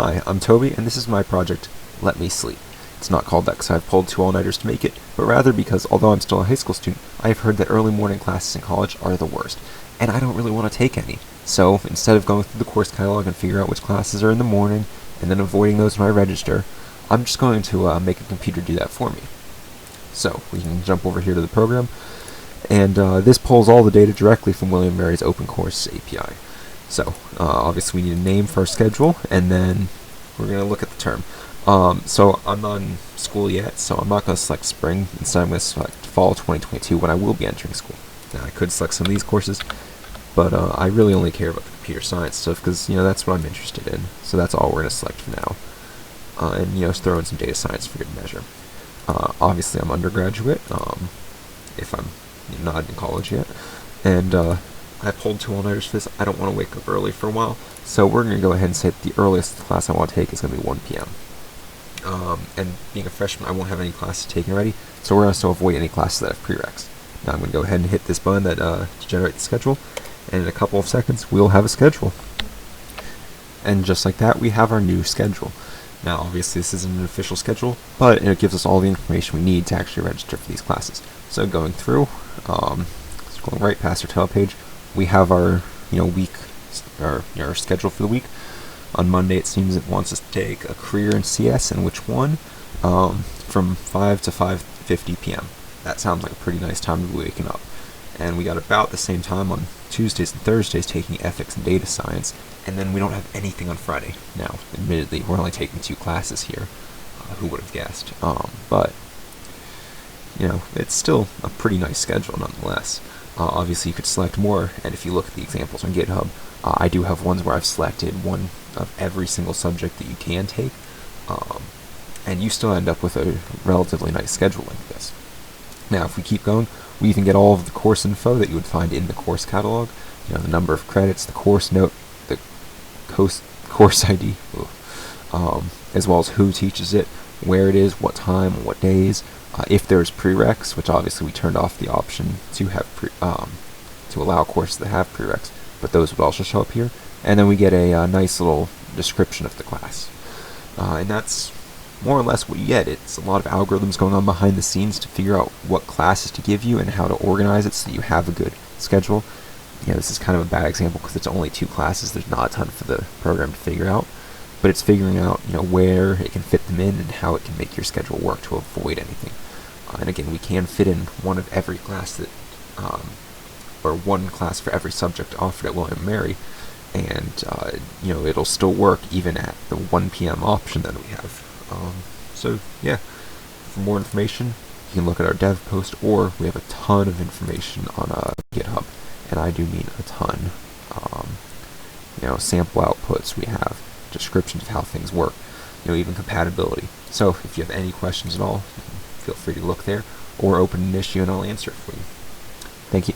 Hi, I'm Toby, and this is my project, Let Me Sleep. It's not called that because I've pulled 2 all-nighters to make it, but rather because, although I'm still a high school student, I have heard that early morning classes in college are the worst, and I don't really want to take any. So, instead of going through the course catalog and figure out which classes are in the morning, and then avoiding those when I register, I'm just going to make a computer do that for me. So, we can jump over here to the program, and this pulls all the data directly from William & Mary's Open Course API. So, obviously we need a name for our schedule, and then we're going to look at the term. So I'm not in school yet, so I'm not going to select spring. Instead, I'm going to select fall 2022 when I will be entering school. Now, I could select some of these courses, but I really only care about the computer science stuff because, that's what I'm interested in. So that's all we're going to select for now. And, just throw in some data science for good measure. Obviously, I'm undergraduate, if I'm not in college yet. And I pulled 2 all-nighters for this. I don't want to wake up early for a while, so we're going to go ahead and say that the earliest class I want to take is going to be 1 p.m. And being a freshman, I won't have any classes taken already, so we're going to avoid any classes that have prereqs. Now I'm going to go ahead and hit this button that to generate the schedule, and in a couple of seconds we'll have a schedule. And just like that, we have our new schedule. Now obviously this isn't an official schedule, but it gives us all the information we need to actually register for these classes. So going through, scrolling right past our title page, we have our week, or our schedule for the week. On Monday, it seems it wants us to take a career in CS, and which one? From 5 to 5:50 p.m. That sounds like a pretty nice time to be waking up. And we got about the same time on Tuesdays and Thursdays taking ethics and data science, and then we don't have anything on Friday. Now, admittedly, we're only taking 2 classes here. Who would have guessed? But it's still a pretty nice schedule nonetheless. Obviously, you could select more, and if you look at the examples on GitHub, I do have ones where I've selected one of every single subject that you can take, and you still end up with a relatively nice schedule like this. Now, if we keep going, we even get all of the course info that you would find in the course catalog, the number of credits, the course note, the course ID, as well as who teaches it, where it is, what time, what days, if there's prereqs, which obviously we turned off the option to have to allow courses that have prereqs, but those would also show up here. And then we get a nice little description of the class. And that's more or less what you get. It's a lot of algorithms going on behind the scenes to figure out what classes to give you and how to organize it so that you have a good schedule. This is kind of a bad example because it's only 2 classes. There's not a ton for the program to figure out. But it's figuring out where it can fit them in and how it can make your schedule work to avoid anything. And again, we can fit in one of every class that, or one class for every subject offered at William & Mary, and it'll still work even at the 1 p.m. option that we have. So yeah, for more information, you can look at our dev post, or we have a ton of information on GitHub, and I do mean a ton. Sample outputs, we have descriptions of how things work, even compatibility. So if you have any questions at all, feel free to look there or open an issue and I'll answer it for you. Thank you.